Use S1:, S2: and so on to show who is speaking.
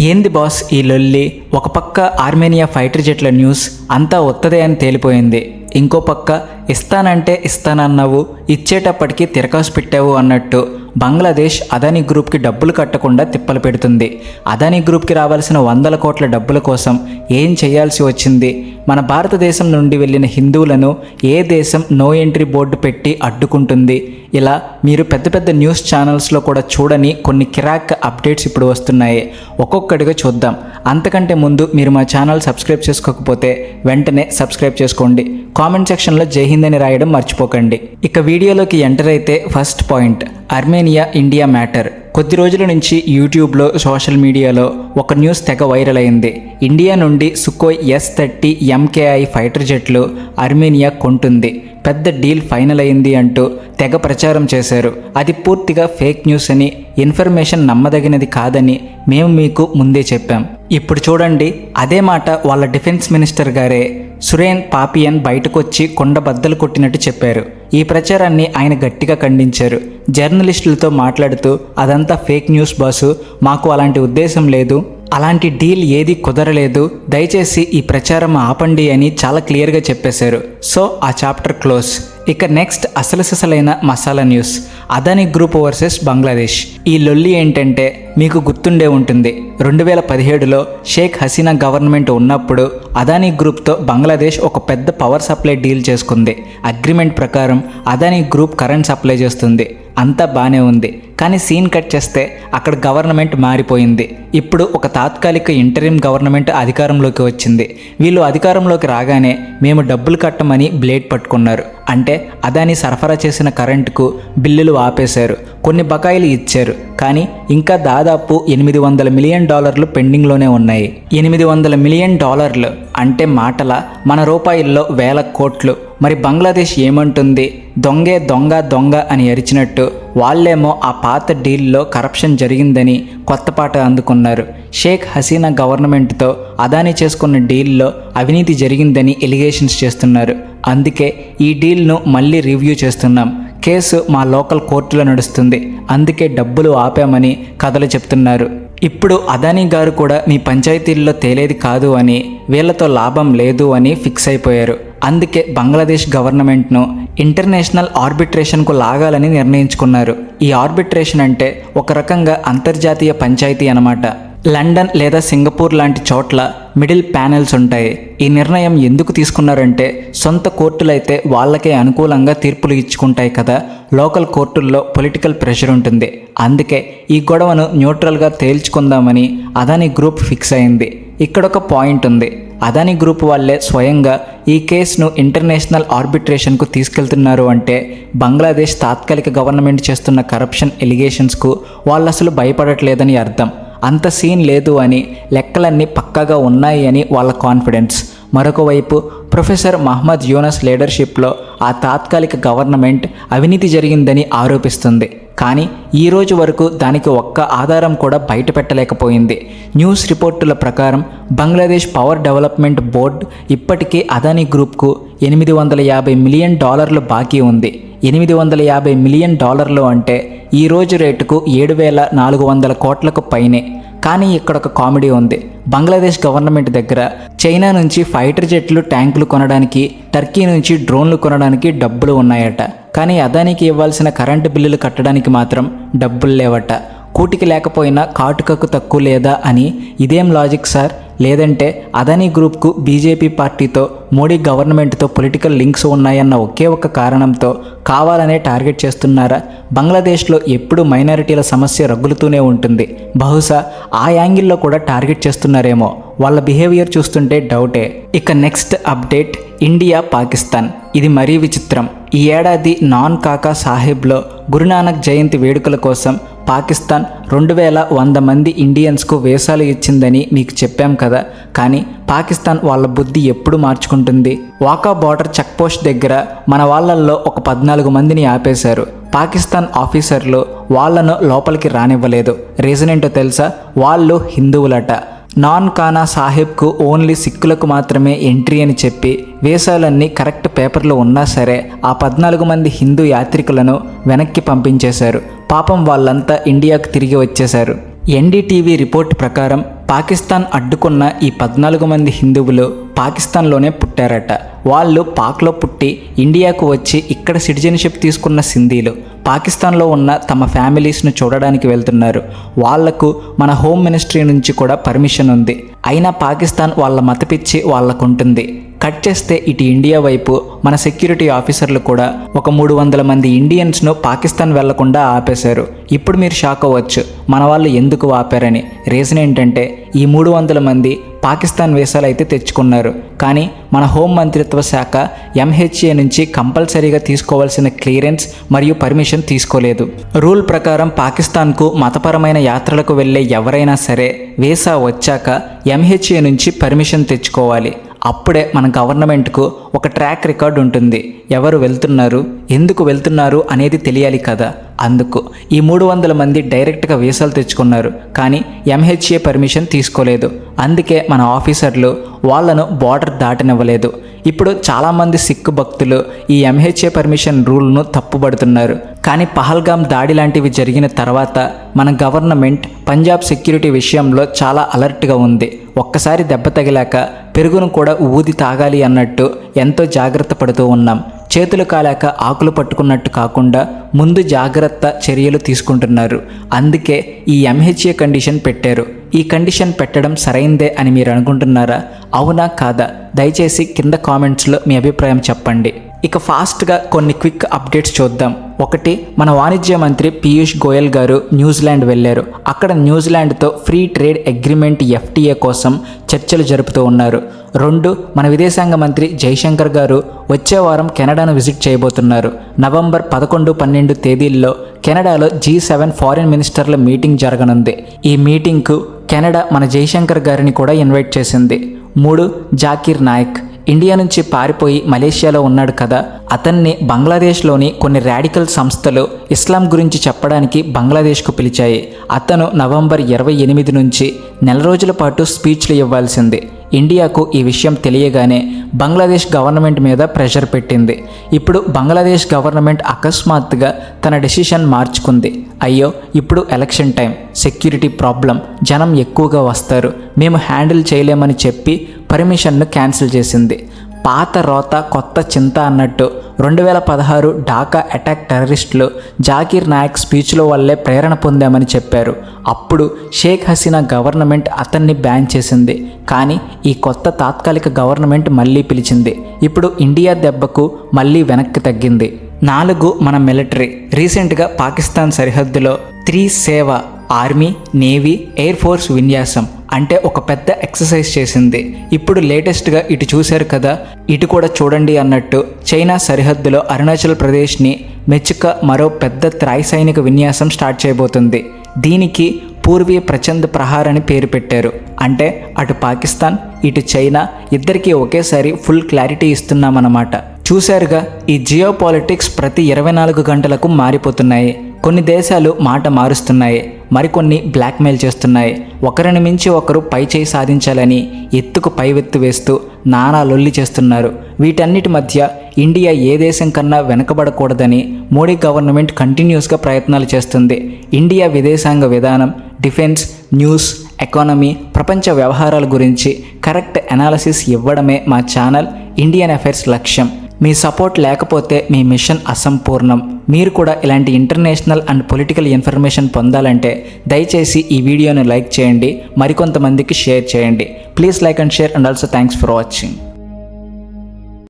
S1: ఏంది బాస్ ఈ లొల్లి? ఒక పక్క ఆర్మేనియా ఫైటర్ జెట్ల న్యూస్ అంతా ఒత్తదే అని తేలిపోయింది. ఇంకో పక్క ఇస్తానంటే ఇస్తానన్నావు, ఇచ్చేటప్పటికి తిరకాసు పెట్టావు అన్నట్టు బంగ్లాదేశ్ అదానీ గ్రూప్కి డబ్బులు కట్టకుండా తిప్పలు పెడుతుంది. అదానీ గ్రూప్కి రావాల్సిన 100 కోట్ల డబ్బుల కోసం ఏం చేయాల్సి వచ్చింది? మన భారతదేశం నుండి వెళ్ళిన హిందువులను ఏ దేశం నో ఎంట్రీ బోర్డు పెట్టి అడ్డుకుంటుంది? ఇలా మీరు పెద్ద పెద్ద న్యూస్ ఛానల్స్లో కూడా చూడని కొన్ని కిరాక్ అప్డేట్స్ ఇప్పుడు వస్తున్నాయి. ఒక్కొక్కటిగా చూద్దాం. అంతకంటే ముందు మీరు మా ఛానల్ సబ్స్క్రైబ్ చేసుకోకపోతే వెంటనే సబ్స్క్రైబ్ చేసుకోండి. కామెంట్ సెక్షన్లో జై హింద్ అని రాయడం మర్చిపోకండి. ఇక వీడియోలోకి ఎంటర్ అయితే first point, Armenia India matter. కొద్ది రోజుల నుంచి యూట్యూబ్లో సోషల్ మీడియాలో ఒక న్యూస్ తెగ వైరల్ అయింది. ఇండియా నుండి సుఖోయ్ S-30 MKI ఫైటర్ జెట్లు ఆర్మేనియా కొంటుంది, పెద్ద డీల్ ఫైనల్ అయింది అంటూ తెగ ప్రచారం చేశారు. అది పూర్తిగా ఫేక్ న్యూస్ అని, ఇన్ఫర్మేషన్ నమ్మదగినది కాదని మేము మీకు ముందే చెప్పాం. ఇప్పుడు చూడండి, అదే మాట వాళ్ళ డిఫెన్స్ మినిస్టర్ గారే సురేన్ పాపియన్ బయటకొచ్చి కొండ బద్దలు కొట్టినట్టు చెప్పారు. ఈ ప్రచారాన్ని ఆయన గట్టిగా ఖండించారు. జర్నలిస్టులతో మాట్లాడుతూ అదంతా ఫేక్ న్యూస్ బాసు, మాకు అలాంటి ఉద్దేశం లేదు, అలాంటి డీల్ ఏది కుదరలేదు, దయచేసి ఈ ప్రచారం ఆపండి అని చాలా క్లియర్గా చెప్పేశారు. సో ఆ చాప్టర్ క్లోజ్. ఇక నెక్స్ట్ అసలైన masala news, Adani group versus Bangladesh. ఈ లొల్లి ఏంటంటే మీకు గుర్తుండే ఉంటుంది, 2017లో షేక్ హసీనా గవర్నమెంట్ ఉన్నప్పుడు అదానీ గ్రూప్తో బంగ్లాదేశ్ ఒక పెద్ద పవర్ సప్లై డీల్ చేసుకుంది. అగ్రిమెంట్ ప్రకారం అదానీ గ్రూప్ కరెంట్ సప్లై చేస్తుంది, అంతా బాగానే ఉంది. కానీ సీన్ కట్ చేస్తే అక్కడ గవర్నమెంట్ మారిపోయింది. ఇప్పుడు ఒక తాత్కాలిక ఇంటరిమ్ గవర్నమెంట్ అధికారంలోకి వచ్చింది. వీళ్ళు అధికారంలోకి రాగానే మేము డబ్బులు కట్టమని బ్లేడ్ పట్టుకున్నారు. అంటే అదానీ సరఫరా చేసిన కరెంటుకు బిల్లులు ఆపేశారు, కొన్ని బకాయిలు ఇచ్చారు. కానీ ఇంకా దాదాపు $800 మిలియన్ పెండింగ్లోనే ఉన్నాయి. $800 మిలియన్ అంటే మాటల మన రూపాయల్లో 1000 కోట్లు. మరి బంగ్లాదేశ్ ఏమంటుంది? దొంగే దొంగ అని అరిచినట్టు వాళ్ళేమో ఆ పాత డీల్లో కరప్షన్ జరిగిందని కొత్త పాట అందుకున్నారు. షేక్ హసీనా గవర్నమెంట్తో అదానీ చేసుకున్న డీల్లో అవినీతి జరిగిందని ఎలిగేషన్స్ చేస్తున్నారు. అందుకే ఈ డీల్ను మళ్ళీ రివ్యూ చేస్తున్నాం, కేసు మా లోకల్ కోర్టులో నడుస్తుంది, అందుకే డబ్బులు ఆపామని కథలు చెప్తున్నారు. ఇప్పుడు అదానీ గారు కూడా మీ పంచాయతీల్లో తేలేది కాదు అని, వీళ్లతో లాభం లేదు అని ఫిక్స్ అయిపోయారు. అందుకే బంగ్లాదేశ్ గవర్నమెంట్ను ఇంటర్నేషనల్ ఆర్బిట్రేషన్కు లాగాలని నిర్ణయించుకున్నారు. ఈ ఆర్బిట్రేషన్ అంటే ఒక రకంగా అంతర్జాతీయ పంచాయతీ అన్నమాట. లండన్ లేదా సింగపూర్ లాంటి చోట్ల మిడిల్ ప్యానెల్స్ ఉంటాయి. ఈ నిర్ణయం ఎందుకు తీసుకున్నారంటే సొంత కోర్టులైతే వాళ్ళకే అనుకూలంగా తీర్పులు ఇచ్చుకుంటాయి కదా, లోకల్ కోర్టుల్లో పొలిటికల్ ప్రెషర్ ఉంటుంది. అందుకే ఈ గొడవను న్యూట్రల్గా తేల్చుకుందామని అదానీ గ్రూప్ ఫిక్స్ అయింది. ఇక్కడొక పాయింట్ ఉంది, అదానీ గ్రూప్ వాళ్ళే స్వయంగా ఈ కేసును ఇంటర్నేషనల్ ఆర్బిట్రేషన్కు తీసుకెళ్తున్నారు అంటే బంగ్లాదేశ్ తాత్కాలిక గవర్నమెంట్ చేస్తున్న కరప్షన్ ఎలిగేషన్స్కు వాళ్ళు అసలు భయపడట్లేదని అర్థం. అంత సీన్ లేదు అని, లెక్కలన్నీ పక్కాగా ఉన్నాయి అని వాళ్ళ కాన్ఫిడెన్స్. మరొక వైపు ప్రొఫెసర్ మహమ్మద్ యూనస్ లీడర్షిప్లో ఆ తాత్కాలిక గవర్నమెంట్ అవినీతి జరిగిందని ఆరోపిస్తుంది. కానీ ఈ రోజు వరకు దానికి ఒక్క ఆధారం కూడా బయట పెట్టలేకపోయింది. న్యూస్ రిపోర్టుల ప్రకారం బంగ్లాదేశ్ పవర్ డెవలప్మెంట్ బోర్డు ఇప్పటికీ అదానీ గ్రూప్కు $850 మిలియన్ బాకీ ఉంది. $850 మిలియన్ అంటే ఈ రోజు రేటుకు 7,400 కోట్లకు పైనే. కానీ ఇక్కడ ఒక కామెడీ ఉంది. బంగ్లాదేశ్ గవర్నమెంట్ దగ్గర చైనా నుంచి ఫైటర్ జెట్లు, ట్యాంకులు కొనడానికి, టర్కీ నుంచి డ్రోన్లు కొనడానికి డబ్బులు ఉన్నాయట. కానీ అదానీకి ఇవ్వాల్సిన కరెంటు బిల్లులు కట్టడానికి మాత్రం డబ్బులు లేవట. కూటికి లేకపోయినా కాటుకకు తక్కువ లేదా అని ఇదేం లాజిక్ సార్? లేదంటే అదానీ గ్రూప్కు బీజేపీ పార్టీతో, మోడీ గవర్నమెంట్తో పొలిటికల్ లింక్స్ ఉన్నాయన్న ఒకే ఒక కారణంతో కావాలనే టార్గెట్ చేస్తున్నారా? బంగ్లాదేశ్లో ఎప్పుడు మైనారిటీల సమస్య రగులుతూనే ఉంటుంది. బహుశా ఆ యాంగిల్లో కూడా టార్గెట్ చేస్తున్నారేమో. వాళ్ళ బిహేవియర్ చూస్తుంటే డౌటే. ఇక నెక్స్ట్ అప్డేట్, ఇండియా పాకిస్తాన్. ఇది మరీ విచిత్రం. ఈ ఏడాది నాన్ కాకా సాహెబ్లో గురునానక్ జయంతి వేడుకల కోసం పాకిస్తాన్ 2100 మంది ఇండియన్స్కు వీసాలు ఇచ్చిందని మీకు చెప్పాం కదా. కానీ పాకిస్తాన్ వాళ్ళ బుద్ధి ఎప్పుడు మార్చుకుంటుంది? వాకా బార్డర్ చెక్పోస్ట్ దగ్గర మన వాళ్ళల్లో ఒక 14 మందిని ఆపేశారు. పాకిస్తాన్ ఆఫీసర్లు వాళ్ళను లోపలికి రానివ్వలేదు. రీజన్ ఏంటో తెలుసా? వాళ్ళు హిందువులట. నాన్ కానా సాహెబ్కు ఓన్లీ సిక్కులకు మాత్రమే ఎంట్రీ అని చెప్పి వీసాలన్నీ కరెక్ట్ పేపర్లో ఉన్నా సరే ఆ 14 మంది హిందూ యాత్రికులను వెనక్కి పంపించేశారు. పాపం వాళ్ళంతా ఇండియాకు తిరిగి వచ్చేశారు. ఎన్డీటీవీ రిపోర్ట్ ప్రకారం పాకిస్తాన్ అడ్డుకున్న ఈ 14 మంది హిందువులు పాకిస్తాన్లోనే పుట్టారట. వాళ్ళు పాక్లో పుట్టి ఇండియాకు వచ్చి ఇక్కడ సిటిజన్షిప్ తీసుకున్న సింధీలు పాకిస్తాన్లో ఉన్న తమ ఫ్యామిలీస్ను చూడడానికి వెళ్తున్నారు. వాళ్లకు మన హోమ్ మినిస్ట్రీ నుంచి కూడా పర్మిషన్ ఉంది. అయినా పాకిస్తాన్ వాళ్ళ మతపిచ్చి వాళ్ళకుంటుంది. కట్ చేస్తే ఇటు ఇండియా వైపు మన సెక్యూరిటీ ఆఫీసర్లు కూడా ఒక 300 మంది ఇండియన్స్ను పాకిస్తాన్ వెళ్లకుండా ఆపేశారు. ఇప్పుడు మీరు షాక్ అవ్వచ్చు, మన వాళ్ళు ఎందుకు ఆపారని. రీజన్ ఏంటంటే ఈ 300 మంది పాకిస్తాన్ వీసాలు అయితే తెచ్చుకున్నారు, కానీ మన హోం మంత్రిత్వ శాఖ MHA నుంచి కంపల్సరీగా తీసుకోవాల్సిన క్లియరెన్స్ మరియు పర్మిషన్ తీసుకోలేదు. రూల్ ప్రకారం పాకిస్తాన్కు మతపరమైన యాత్రలకు వెళ్ళే ఎవరైనా సరే వీసా వచ్చాక MHA నుంచి పర్మిషన్ తెచ్చుకోవాలి. అప్పుడే మన గవర్నమెంట్కు ఒక ట్రాక్ రికార్డ్ ఉంటుంది. ఎవరు వెళ్తున్నారు, ఎందుకు వెళ్తున్నారు అనేది తెలియాలి కదా. అందుకు ఈ 300 మంది డైరెక్ట్గా వీసాలు తెచ్చుకున్నారు, కానీ MHA పర్మిషన్ తీసుకోలేదు. అందుకే మన ఆఫీసర్లు వాళ్ళను బార్డర్ దాటనివ్వలేదు. ఇప్పుడు చాలామంది సిక్కు భక్తులు ఈ MHA పర్మిషన్ రూల్ను తప్పుపడుతున్నారు. కానీ పహల్గామ్ దాడి లాంటివి జరిగిన తర్వాత మన గవర్నమెంట్ పంజాబ్ సెక్యూరిటీ విషయంలో చాలా అలర్ట్గా ఉంది. ఒక్కసారి దెబ్బ తగిలాక పెరుగును కూడా ఊది తాగాలి అన్నట్టు ఎంతో జాగ్రత్త పడుతూ ఉన్నాం. చేతులు కాలాక ఆకులు పట్టుకున్నట్టు కాకుండా ముందు జాగ్రత్త చర్యలు తీసుకుంటున్నారు. అందుకే ఈ MHA కండిషన్ పెట్టారు. ఈ కండిషన్ పెట్టడం సరైందే అని మీరు అనుకుంటున్నారా? అవునా కాదా? దయచేసి కింద కామెంట్స్లో మీ అభిప్రాయం చెప్పండి. ఇక ఫాస్ట్గా కొన్ని క్విక్ అప్డేట్స్ చూద్దాం. ఒకటి, మన వాణిజ్య మంత్రి పీయూష్ గోయల్ గారు న్యూజిలాండ్ వెళ్ళారు. అక్కడ న్యూజిలాండ్తో ఫ్రీ ట్రేడ్ అగ్రిమెంట్ FTA కోసం చర్చలు జరుపుతూ ఉన్నారు. 2, మన విదేశాంగ మంత్రి జైశంకర్ గారు వచ్చే వారం కెనడాను విజిట్ చేయబోతున్నారు. నవంబర్ 11, 12 తేదీల్లో కెనడాలో G7 ఫారిన్ మినిస్టర్ల మీటింగ్ జరగనుంది. ఈ మీటింగ్కు కెనడా మన జైశంకర్ గారిని కూడా ఇన్వైట్ చేసింది. 3, జాకీర్ నాయక్ ఇండియా నుంచి పారిపోయి మలేషియాలో ఉన్నాడు కదా, అతన్ని బంగ్లాదేశ్లోని కొన్ని రాడికల్ సంస్థలు ఇస్లాం గురించి చెప్పడానికి బంగ్లాదేశ్కు పిలిచాయి. అతను నవంబర్ 28 నుంచి నెల రోజుల పాటు స్పీచ్లు ఇవ్వాల్సింది. ఇండియాకు ఈ విషయం తెలియగానే బంగ్లాదేశ్ గవర్నమెంట్ మీద ప్రెషర్ పెట్టింది. ఇప్పుడు బంగ్లాదేశ్ గవర్నమెంట్ అకస్మాత్తుగా తన డెసిషన్ మార్చుకుంది. అయ్యో, ఇప్పుడు ఎలక్షన్ టైం, సెక్యూరిటీ ప్రాబ్లం, జనం ఎక్కువగా వస్తారు, మేము హ్యాండిల్ చేయలేమని చెప్పి పర్మిషన్ను క్యాన్సిల్ చేసింది. పాత రోత కొత్త చింత అన్నట్టు 2016 ఢాకా అటాక్ టెర్రరిస్టులు జాకీర్ నాయక్ స్పీచ్లో వల్లే ప్రేరణ పొందామని చెప్పారు. అప్పుడు షేక్ హసీనా గవర్నమెంట్ అతన్ని బ్యాన్ చేసింది. కానీ ఈ కొత్త తాత్కాలిక గవర్నమెంట్ మళ్ళీ పిలిచింది. ఇప్పుడు ఇండియా దెబ్బకు మళ్ళీ వెనక్కి తగ్గింది. 4, మన మిలిటరీ రీసెంట్గా పాకిస్తాన్ సరిహద్దులో 3 సేవ ఆర్మీ, నేవీ, ఎయిర్ ఫోర్స్ విన్యాసం అంటే ఒక పెద్ద ఎక్సర్సైజ్ చేసింది. ఇప్పుడు లేటెస్ట్గా ఇటు చూశారు కదా, ఇటు కూడా చూడండి అన్నట్టు చైనా సరిహద్దులో అరుణాచల్ ప్రదేశ్ని మెచ్చుక మరో పెద్ద త్రాయి సైనిక విన్యాసం స్టార్ట్ చేయబోతుంది. దీనికి పూర్వీ ప్రచండ్ ప్రహార్ అని పేరు పెట్టారు. అంటే అటు పాకిస్తాన్ ఇటు చైనా ఇద్దరికీ ఒకేసారి ఫుల్ క్లారిటీ ఇస్తున్నామన్నమాట. చూశారుగా, ఈ జియో పాలిటిక్స్ ప్రతి 24 గంటలకు మారిపోతున్నాయి. కొన్ని దేశాలు మాట మారుస్తున్నాయి, మరికొన్ని బ్లాక్మెయిల్ చేస్తున్నాయి. ఒకరిని మించి ఒకరు పై చేయి సాధించాలని ఎత్తుకు పైవెత్తు వేస్తూ నానా లొల్లి చేస్తున్నారు. వీటన్నిటి మధ్య ఇండియా ఏ దేశం కన్నా వెనకబడకూడదని మోడీ గవర్నమెంట్ కంటిన్యూస్గా ప్రయత్నాలు చేస్తుంది. ఇండియా విదేశాంగ విధానం, డిఫెన్స్, న్యూస్, ఎకానమీ, ప్రపంచ వ్యవహారాల గురించి కరెక్ట్ అనాలిసిస్ ఇవ్వడమే మా ఛానల్ ఇండియన్ అఫైర్స్ లక్ష్యం. మీ సపోర్ట్ లేకపోతే మీ మిషన్ అసంపూర్ణం. మీరు కూడా ఇలాంటి ఇంటర్నేషనల్ అండ్ పొలిటికల్ ఇన్ఫర్మేషన్ పొందాలంటే దయచేసి ఈ వీడియోని లైక్ చేయండి, మరికొంతమందికి షేర్ చేయండి. Please like and share and also thanks for watching.